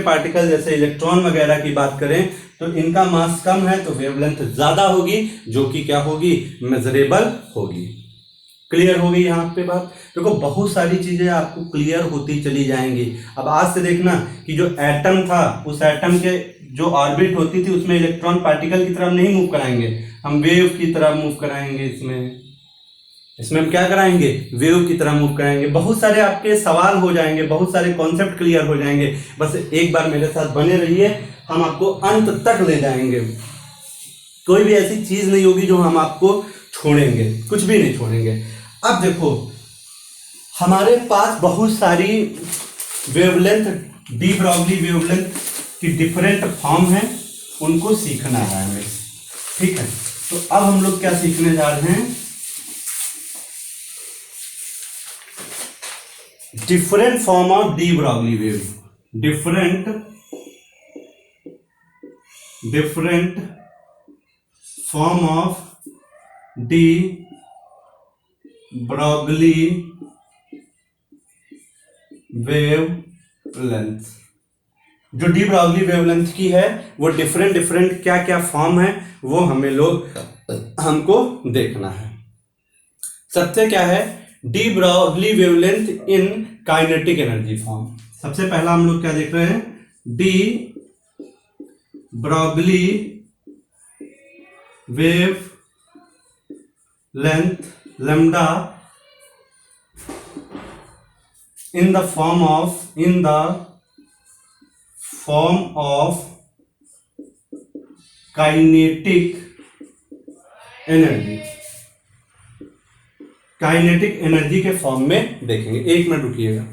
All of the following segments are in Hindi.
पार्टिकल जैसे इलेक्ट्रॉन वगैरह की बात करें तो इनका मास कम है तो वेवलेंथ ज्यादा होगी, जो कि क्या होगी, मेजरेबल होगी। क्लियर हो गई यहाँ पे बात। देखो बहुत सारी चीजें आपको क्लियर होती चली जाएंगी। अब आज से देखना कि जो एटम था उस एटम के जो ऑर्बिट होती थी उसमें इलेक्ट्रॉन पार्टिकल की तरफ नहीं मूव कराएंगे, हम वेव की तरफ मूव कराएंगे। इसमें हम क्या कराएंगे, वेव की तरह मूव कराएंगे। बहुत सारे आपके सवाल हो जाएंगे, बहुत सारे कॉन्सेप्ट क्लियर हो जाएंगे। बस एक बार मेरे साथ बने रहिए, हम आपको अंत तक ले जाएंगे। कोई भी ऐसी चीज नहीं होगी जो हम आपको छोड़ेंगे, कुछ भी नहीं छोड़ेंगे। अब देखो हमारे पास बहुत सारी वेवलेंथ, डी ब्रॉगली वेवलेंथ की डिफरेंट फॉर्म है, उनको सीखना है हमें। ठीक है, तो अब हम लोग क्या सीखने जा रहे हैं, different form of D Broglie wave. Different form of D Broglie wavelength. जो डी ब्रॉगली वेवलेंथ की है वो डिफरेंट क्या क्या फॉर्म है वो हमको देखना है। सबसे क्या है, de Broglie wavelength in kinetic energy form. सबसे पहला हम लोग क्या देख रहे हैं, D Broglie wave length lambda in the form of kinetic energy के फॉर्म में देखेंगे। एक मिनट रुकिएगा,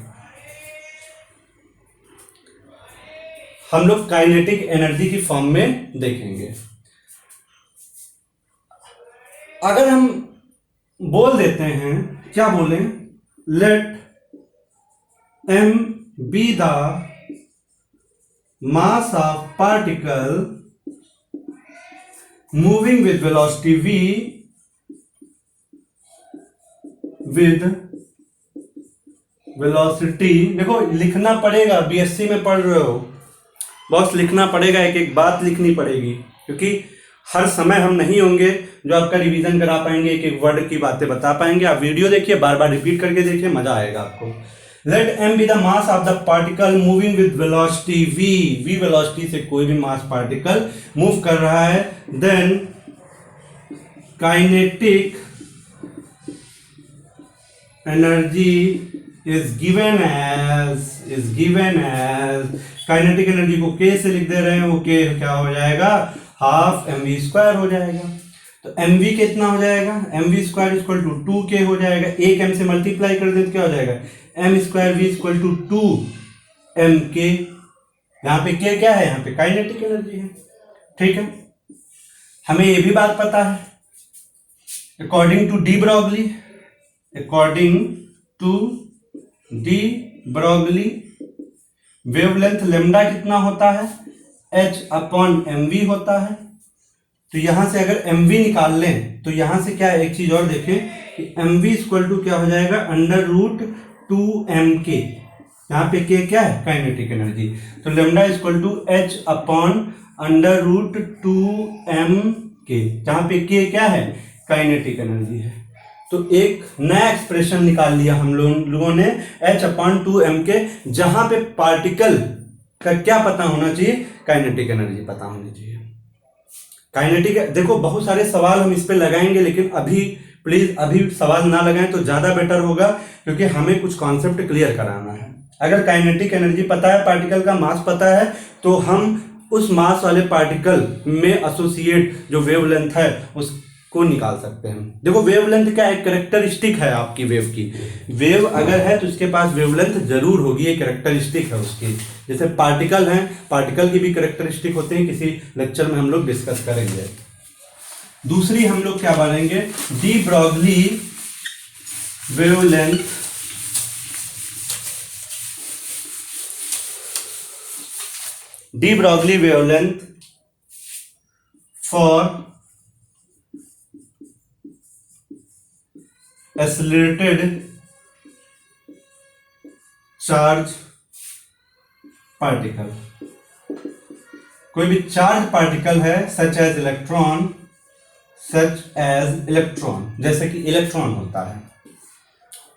हम लोग काइनेटिक एनर्जी की फॉर्म में देखेंगे। अगर हम बोल देते हैं, क्या बोलें, late m be the mass of particle moving with velocity v देखो लिखना पड़ेगा, बीएससी में पढ़ रहे हो बॉस, लिखना पड़ेगा, एक एक बात लिखनी पड़ेगी, क्योंकि हर समय हम नहीं होंगे जो आपका रिवीजन करा पाएंगे, एक एक वर्ड की बातें बता पाएंगे। आप वीडियो देखिए, बार बार रिपीट करके देखिए, मजा आएगा आपको। Let m be the mass of the particle moving with velocity v। v velocity से कोई भी मास पार्टिकल मूव कर रहा है, then kinetic energy is given as kinetic energy को k से लिख दे रहे हैं, वो k क्या हो जाएगा, हाफ mv स्क्वायर हो जाएगा। तो mv कितना हो जाएगा, mv square equal to 2k हो जाएगा। एक m से मल्टीप्लाई कर दे तो क्या हो जाएगा, m square v equal to 2mk। यहाँ पे k क्या है, यहाँ पे काइनेटिक एनर्जी है। ठीक है, हमें ये भी बात पता है, according to de Broglie wavelength lambda कितना होता है, h अपॉन mv होता है। तो यहां से अगर mv निकाल लें तो यहां से क्या, एक चीज और देखें कि mv इक्वल टू क्या हो जाएगा, अंडर रूट 2mk। यहाँ पे k क्या है, काइनेटिक एनर्जी। तो lambda equal to h upon under root 2mk, जहां पे k क्या है, काइनेटिक एनर्जी है। तो एक नया एक्सप्रेशन निकाल लिया हम लोगों ने, h अपॉन 2mk, जहां पे पार्टिकल का क्या पता होना चाहिए, काइनेटिक एनर्जी पता होनी चाहिए। काइनेटिक, देखो बहुत सारे सवाल हम इस पे लगाएंगे, लेकिन अभी प्लीज अभी सवाल ना लगाएं तो ज्यादा बेटर होगा, क्योंकि हमें कुछ कॉन्सेप्ट क्लियर कराना है। अगर काइनेटिक एनर्जी पता है, पार्टिकल का मास पता है, तो हम उस मास वाले पार्टिकल में एसोसिएट जो वेवलेंथ है उसको निकाल सकते हैं। देखो वेवलेंथ क्या एक कैरेक्टरिस्टिक है आपकी वेव की, वेव अगर है तो उसके पास वेवलेंथ जरूर होगी, एक कैरेक्टरिस्टिक है उसकी। जैसे पार्टिकल हैं, पार्टिकल की भी कैरेक्टरिस्टिक होते हैं, किसी लेक्चर में हम लोग डिस्कस करेंगे। दूसरी हम लोग क्या बोलेंगे, D Broglie wavelength for accelerated charge particle, कोई भी चार्ज पार्टिकल है सच एज इलेक्ट्रॉन, जैसे कि इलेक्ट्रॉन होता है,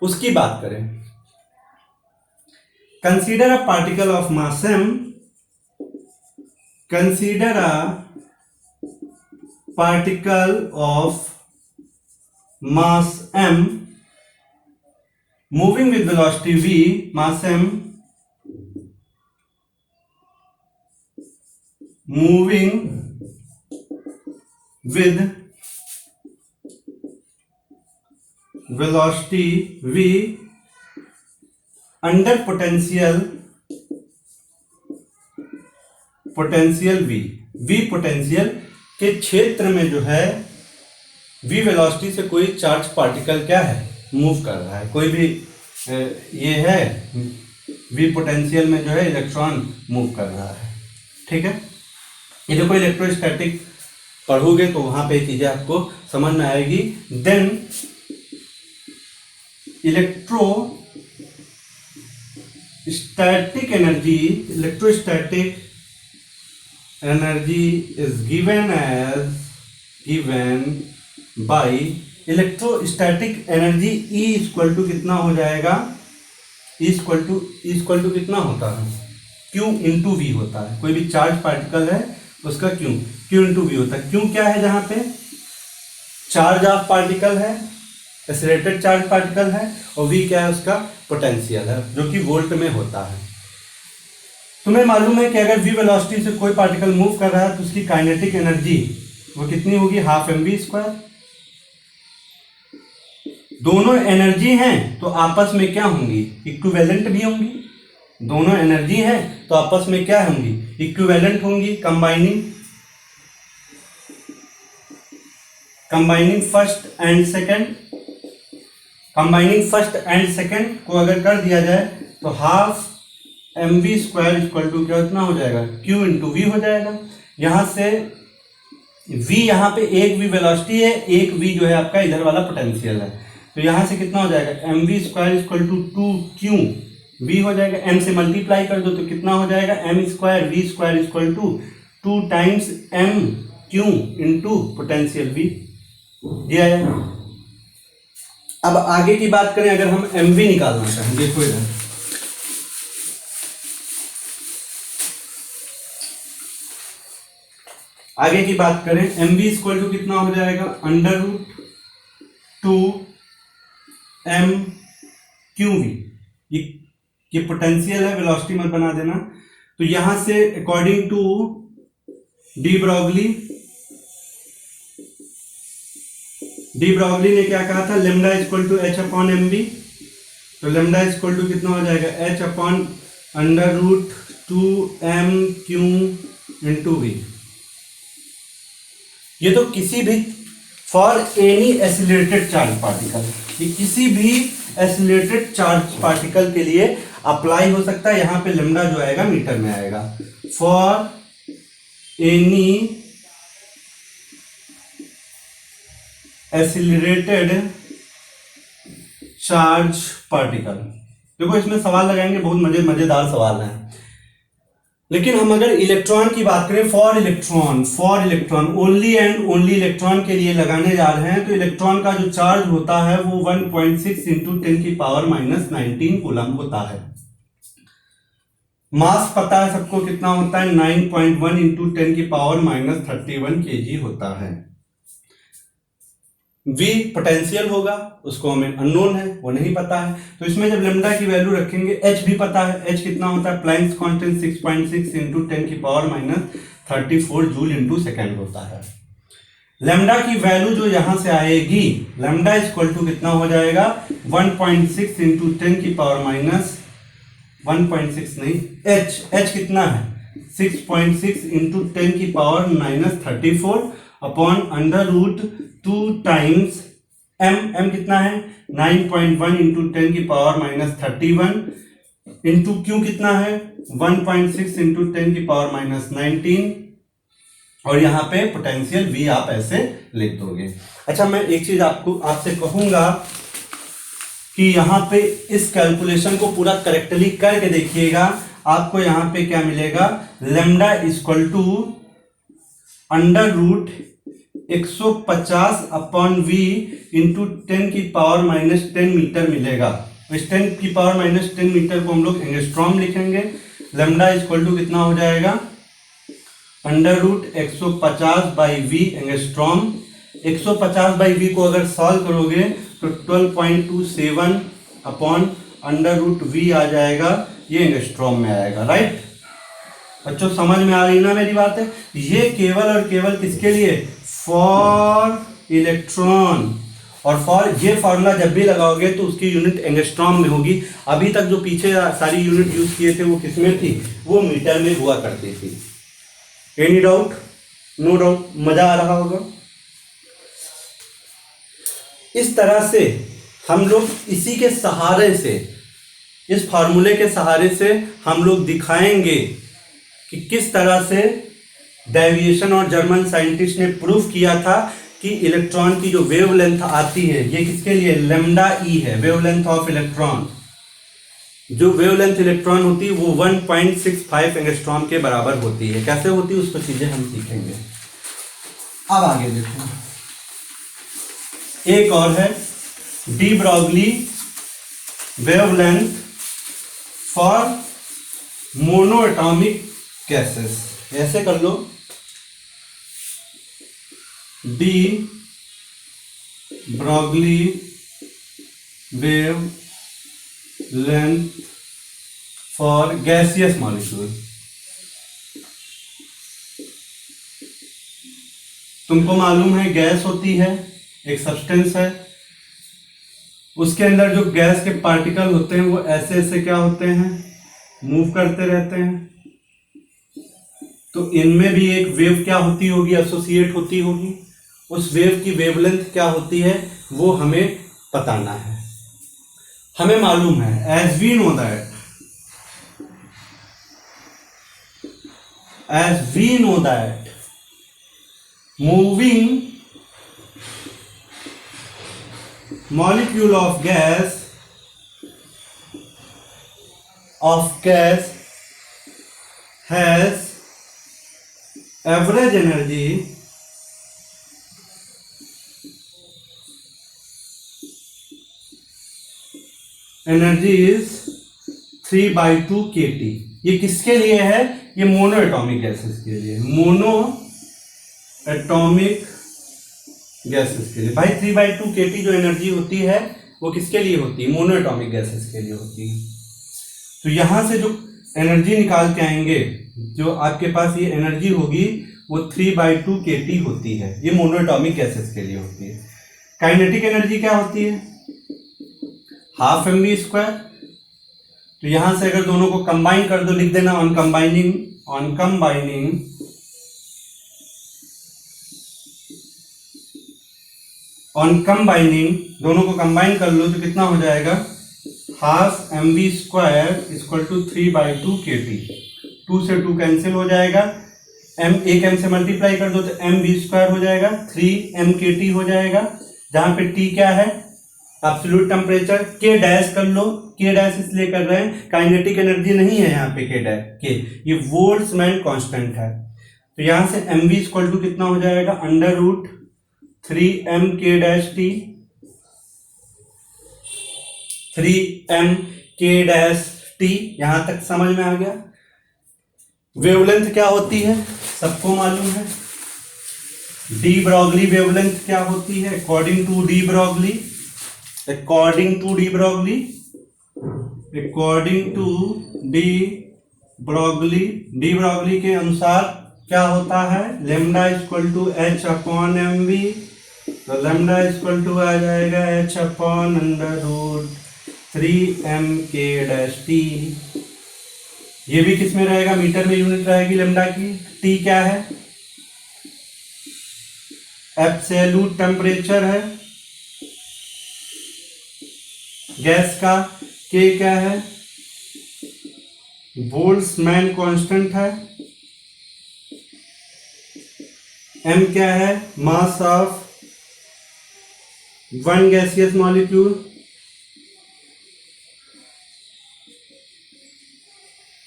उसकी बात करें। Consider a particle of mass m, consider a particle of mass m moving with velocity v, mass m moving with velocity v under potential v, v potential के क्षेत्र में जो है v वेलोसिटी से कोई चार्ज पार्टिकल क्या है, मूव कर रहा है। कोई भी ये है v पोटेंशियल में जो है इलेक्ट्रॉन मूव कर रहा है, ठीक है। ये देखो इलेक्ट्रोस्टैटिक पढ़ोगे तो वहां पे चीजें आपको समझ में आएगी। Then electrostatic energy is given by electrostatic energy E equal to कितना हो जाएगा, E इक्वल टू कितना होता है, Q इंटू V होता है। कोई भी चार्ज पार्टिकल है उसका Q इंटू V होता है। Q क्या है, जहां पे चार्ज ऑफ पार्टिकल है, एक्सीलरेटेड चार्ज पार्टिकल है, और V क्या है, उसका पोटेंशियल है, जो कि वोल्ट में होता है। तुम्हें मालूम है कि अगर v वेलोसिटी से कोई पार्टिकल मूव कर रहा है तो उसकी काइनेटिक एनर्जी वो कितनी होगी, हाफ mv²। दोनों एनर्जी हैं तो आपस में क्या होंगी, इक्विवेलेंट भी होंगी। दोनों एनर्जी हैं तो आपस में क्या होंगी, इक्विवेलेंट होंगी। कंबाइनिंग फर्स्ट एंड सेकेंड को अगर कर दिया जाए तो हाफ mv² इक्वल टू क्या कितना हो जाएगा, q इंटू v हो जाएगा। यहां से v, यहाँ पे एक v वेलोसिटी है, एक v जो है आपका इधर वाला पोटेंशियल है, तो यहां से कितना हो जाएगा, mv² equal to 2q v हो जाएगा। m से मल्टीप्लाई कर दो तो कितना हो जाएगा, m² v² equal to 2 times m q into potential v दिया है। अब आगे की बात करें, अगर हम mv निकालना चाहें, देखो इधर आगे की बात करें, mv इक्वल टू कितना हो जाएगा, √2 m qv। ये पोटेंशियल है, वेलोसिटी मत बना देना। तो यहां से अकॉर्डिंग टू डी ब्रॉगली ने क्या कहा था, lambda equal to h upon mv। तो लेमडा इक्वल टू कितना हो जाएगा, h upon √2 m q into v। ये तो किसी भी for any accelerated charge particle, ये किसी भी एसिलेटेड चार्ज पार्टिकल के लिए अप्लाई हो सकता है। यहां पे लेमडा जो आएगा मीटर में आएगा। For any accelerated charge particle, देखो इसमें सवाल लगाएंगे, बहुत मजेदार सवाल है। लेकिन हम अगर इलेक्ट्रॉन की बात करें, for electron only and only electron के लिए लगाने जा रहे हैं, तो इलेक्ट्रॉन का जो चार्ज होता है वो 1.6 इंटू 10 की पावर -19 कूलम होता है। मास पता है सबको कितना होता है, 9.1 इंटू 10 की पावर -31 kg होता है। V पोटेंशियल होगा, उसको हमें अननोन है, वो नहीं पता है। तो इसमें जब लेमडा की वैल्यू रखेंगे, H भी पता है, H कितना होता है, प्लैंक्स कांस्टेंट 6.6 इंटू 10 की पावर -34 जूल इंटू सेकेंड होता है। लेमडा की वैल्यू जो यहां से आएगी, लेमडा इक्वल टू कितना हो जाएगा, 1.6 इंटू 10 की पावर -1.6 नहीं, H कितना है, 6.6 इंटू 10 की पावर -34 अपॉन √2 टाइम्स m कितना है, 9.1 इंटू 10 की पावर -31 इंटू q कितना है, 1.6 इंटू 10 की पावर -19, और यहाँ पे पोटेंशियल v आप ऐसे लिख दोगे। अच्छा, मैं एक चीज आपसे कहूंगा कि यहाँ पे इस कैलकुलेशन को पूरा करेक्टली करके देखिएगा। आपको यहाँ पे क्या मिलेगा, lambda equal to under root 150 upon V into 10⁻⁻10 metre मिलेगा। इस 10⁻⁻10 मीटर को हम लोग एंगस्ट्रॉम लिखेंगे। लेमडा इक्वल टू कितना हो जाएगा, under root 150 by V angstrom. 150 by V को अगर सॉल्व करोगे तो 12.27 अपॉन अंडर रूट वी आ जाएगा, ये एंगस्ट्रॉम में आएगा। राइट बच्चों, समझ में आ रही ना मेरी बात है। ये केवल और केवल किसके लिए, फॉर इलेक्ट्रॉन। और फॉर ये फॉर्मूला जब भी लगाओगे तो उसकी यूनिट एंगस्ट्रॉम में होगी। अभी तक जो पीछे सारी यूनिट यूज किए थे वो किसमें थी, वो मीटर में हुआ करती थी। Any doubt? नो डाउट, मजा आ रहा होगा। इस तरह से हम लोग इसी के सहारे से, इस फार्मूले के सहारे से हम लोग दिखाएंगे कि किस तरह से डेविएशन और जर्मन साइंटिस्ट ने प्रूफ किया था कि इलेक्ट्रॉन की जो वेवलेंथ आती है, ये किसके लिए, लेमडा ई है, वेवलेंथ ऑफ इलेक्ट्रॉन। जो वेवलेंथ इलेक्ट्रॉन होती है वो 1.65 एंगस्ट्रॉम के बराबर होती है। कैसे होती है उस पर चीजें हम सीखेंगे। अब आगे देखो, एक और है de Broglie wavelength for monoatomic gases. ऐसे कर लो, de Broglie wave length for gaseous molecule. तुमको मालूम है गैस होती है, एक सब्सटेंस है, उसके अंदर जो गैस के पार्टिकल होते हैं वो ऐसे ऐसे क्या होते हैं, मूव करते रहते हैं। तो इनमें भी एक वेव क्या होती होगी, एसोसिएट होती होगी। उस वेव की वेवलेंथ क्या होती है वो हमें बताना है। हमें मालूम है, as we know that moving molecule of gas has average energy is 3/2 kT। ये किसके लिए है, ये मोनो एटॉमिक गैसेस के लिए, मोनो एटॉमिक गैसेस के लिए। भाई 3/2 kT जो एनर्जी होती है वो किसके लिए होती है, मोनो एटॉमिक गैसेस के लिए होती है। तो यहां से जो एनर्जी निकाल के आएंगे, जो आपके पास ये एनर्जी होगी वो 3/2 kT होती है, ये मोनो एटॉमिक गैसेस के लिए होती है। काइनेटिक एनर्जी क्या होती है, 12 mv²। तो यहां से अगर दोनों को कंबाइन कर दो, लिख देना ऑन कंबाइनिंग दोनों को कंबाइन कर लो तो कितना हो जाएगा, 12 mv² इक्वल टू 3/2 kT। 2 से 2 कैंसिल हो जाएगा, एक m से मल्टीप्लाई कर दो तो mv² हो जाएगा, 3 mkt हो जाएगा। जहां पे t क्या है, एब्सोल्यूट टेम्परेचर। k डैश कर लो, k डैश इसलिए कर रहे हैं, काइनेटिक एनर्जी नहीं है यहाँ पे k डैश, k ये बोल्ट्जमैन कांस्टेंट है। तो यहां से mv इक्वल टू कितना हो जाएगा, अंडर रूट 3mk-t, 3mk-t। यहां तक समझ में आ गया। वेवलेंथ क्या होती है सबको मालूम है, डी ब्रॉगली वेवलेंथ क्या होती है, अकॉर्डिंग टू डी ब्रॉगली के अनुसार क्या होता है, lambda equal to H upon M V. तो लेमडा इक्वल टू आ जाएगा H upon under root 3mk-t। ये भी किस में रहेगा, मीटर में यूनिट रहेगी लेमडा की। टी क्या है, एब्सोल्यूट टेम्परेचर है गैस का। के क्या है, बोल्ट्जमैन कांस्टेंट है। एम क्या है, mass of one gaseous molecule.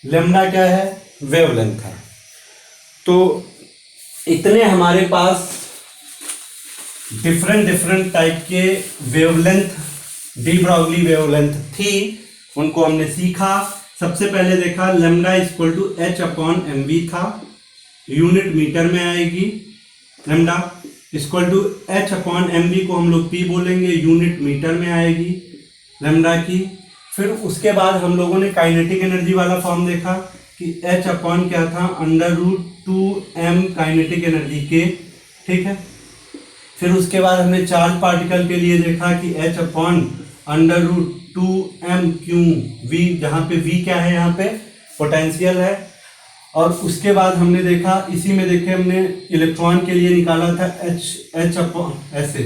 Lambda क्या है, वेवलेंथ है। तो इतने हमारे पास डिफरेंट टाइप के वेवलेंथ डी ब्रॉगली वेवलेंथ थी, उनको हमने सीखा। सबसे पहले देखा lambda equal to H upon M V था, यूनिट मीटर में आएगी। Lambda equal to H upon M V को हम लोग पी बोलेंगे, यूनिट मीटर में आएगी लेमडा की। फिर उसके बाद हम लोगों ने काइनेटिक एनर्जी वाला फॉर्म देखा कि एच अपॉन क्या था, under root 2m kinetic energy के, ठीक है। फिर उसके बाद हमने चार्ज पार्टिकल के लिए देखा कि H upon under root 2m Q V, जहाँ पे v क्या है, यहाँ पे पोटेंशियल है। और उसके बाद हमने देखा, इसी में देखे हमने इलेक्ट्रॉन के लिए निकाला था एच अपॉन ऐसे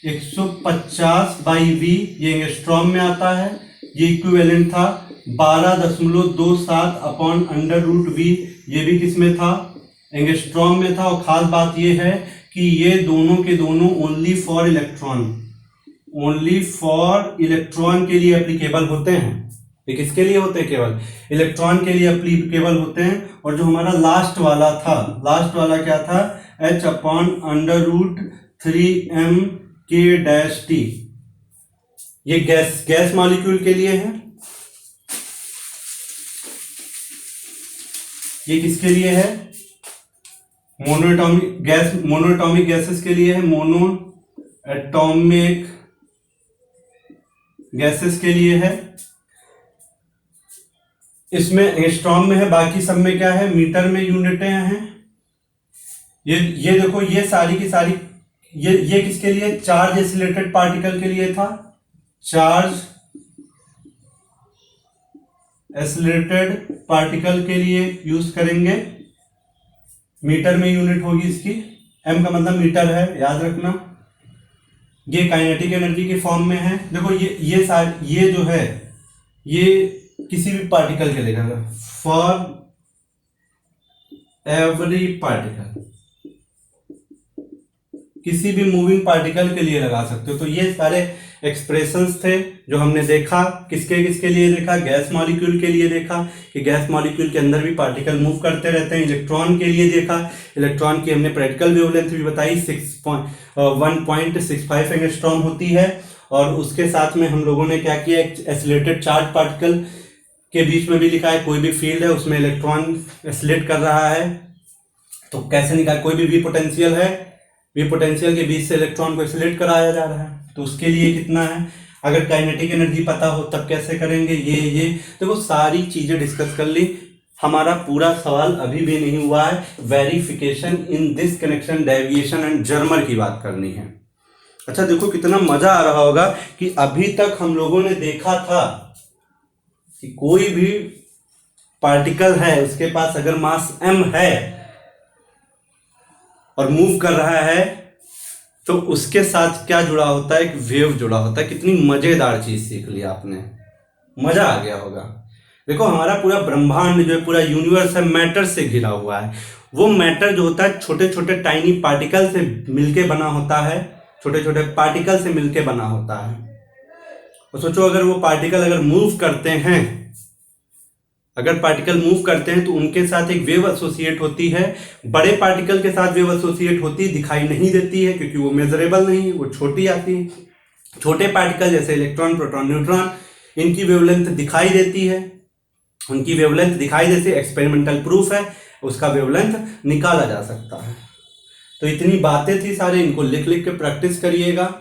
150/v, ये एंगस्ट्रॉम में आता है। ये इक्विवेलेंट था 12.27 अपॉन अंडर रूट वी, ये भी किस में था, एंगस्ट्रॉम में था। और खास बात ये है कि ये दोनों के दोनों ओनली फॉर इलेक्ट्रॉन के लिए एप्लीकेबल होते हैं। ये किसके लिए होते हैं, केवल इलेक्ट्रॉन के लिए एप्लीकेबल होते हैं। और जो हमारा लास्ट वाला क्या था, H upon under root 3m के डैश टी, ये गैस मॉलिक्यूल के लिए है। ये किसके लिए है, मोनोएटॉमिक गैसेस के लिए है, मोनोएटॉमिक गैसेस के लिए है। इसमें एंगस्ट्रॉम में है, बाकी सब में क्या है, मीटर में यूनिटें हैं। ये देखो, ये सारी की सारी, ये किसके लिए, चार्ज एसिलेटेड पार्टिकल के लिए था। चार्ज एसिलेटेड पार्टिकल के लिए यूज करेंगे, मीटर में यूनिट होगी इसकी, m का मतलब मीटर है, याद रखना। ये काइनेटिक एनर्जी के फॉर्म में है। देखो ये जो है, ये किसी भी पार्टिकल के लिए फॉर एवरी पार्टिकल, किसी भी मूविंग पार्टिकल के लिए लगा सकते हो। तो ये सारे एक्सप्रेशंस थे जो हमने देखा। किसके लिए देखा, गैस मॉलिक्यूल के लिए देखा कि गैस मॉलिक्यूल के अंदर भी पार्टिकल मूव करते रहते हैं। इलेक्ट्रॉन के लिए देखा, इलेक्ट्रॉन की हमने प्रैक्टिकल वेवलेंथ भी बताई, 1.65 एंगस्ट्रॉम होती है। और उसके साथ में हम लोगों ने क्या किया, एसिलेटेड चार्ज पार्टिकल के बीच में भी लिखा है, कोई भी फील्ड है उसमें इलेक्ट्रॉन एसिलेट कर रहा है तो कैसे निकाल, कोई भी वी पोटेंशियल है, वी पोटेंशियल के बीच से इलेक्ट्रॉन को एसिलेट कराया जा रहा है, तो उसके लिए कितना है। अगर काइनेटिक एनर्जी पता हो तब कैसे करेंगे, ये देखो सारी चीजें डिस्कस कर ली। हमारा पूरा सवाल अभी भी नहीं हुआ है, verification in this connection, deviation and Germer की बात करनी है। अच्छा देखो कितना मजा आ रहा होगा कि अभी तक हम लोगों ने देखा था कि कोई भी पार्टिकल है, उसके पास अगर मास m है और मूव कर रहा है तो उसके साथ क्या जुड़ा होता है, एक वेव जुड़ा होता है। कितनी मजेदार चीज सीख ली आपने, मजा आ गया होगा। देखो हमारा पूरा ब्रह्मांड जो है, पूरा यूनिवर्स है, मैटर से घिरा हुआ है। वो मैटर जो होता है छोटे छोटे टाइनी पार्टिकल से मिलके बना होता है, छोटे छोटे पार्टिकल से मिलके बना होता है। और सोचो अगर वो पार्टिकल अगर मूव करते हैं, तो उनके साथ एक वेव एसोसिएट होती है। बड़े पार्टिकल के साथ वेव एसोसिएट होती, दिखाई नहीं देती है क्योंकि वो मेजरेबल नहीं है, वो छोटी आती है। छोटे पार्टिकल जैसे इलेक्ट्रॉन, प्रोटॉन, न्यूट्रॉन, इनकी वेवलेंथ दिखाई देती है। उनकी वेवलेंथ दिखाई देती है, एक्सपेरिमेंटल प्रूफ है, उसका वेवलेंथ निकाला जा सकता है। तो इतनी बातें थी सारे, इनको लिख लिख के प्रैक्टिस करिएगा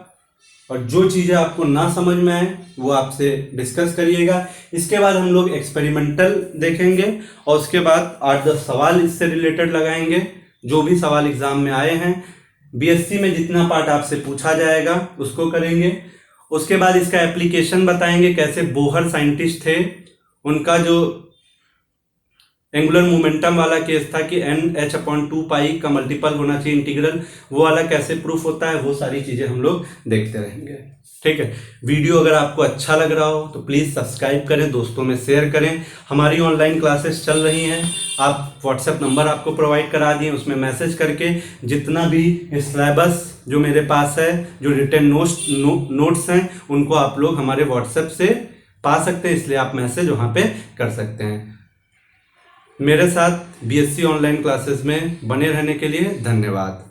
और जो चीज़ें आपको ना समझ में आए वो आपसे डिस्कस करिएगा। इसके बाद हम लोग एक्सपेरिमेंटल देखेंगे और उसके बाद 8-10 सवाल इससे रिलेटेड लगाएंगे, जो भी सवाल एग्जाम में आए हैं। बीएससी में जितना पार्ट आपसे पूछा जाएगा उसको करेंगे। उसके बाद इसका एप्लीकेशन बताएंगे, कैसे बोहर साइंटिस्ट थे, उनका जो एंगुलर मोमेंटम वाला केस था कि NH/2π का मल्टीपल होना चाहिए इंटीग्रल, वो वाला कैसे प्रूफ होता है, वो सारी चीज़ें हम लोग देखते रहेंगे। ठीक है, वीडियो अगर आपको अच्छा लग रहा हो तो प्लीज़ सब्सक्राइब करें, दोस्तों में शेयर करें। हमारी ऑनलाइन क्लासेस चल रही हैं, आप व्हाट्सएप नंबर आपको प्रोवाइड करा दिए, उसमें मैसेज करके जितना भी सिलेबस जो मेरे पास है, जो रिटन नोट्स हैं, उनको आप लोग हमारे व्हाट्सएप से पा सकते हैं, इसलिए आप मैसेज वहाँ पे कर सकते हैं। मेरे साथ BSc ऑनलाइन क्लासेस में बने रहने के लिए धन्यवाद।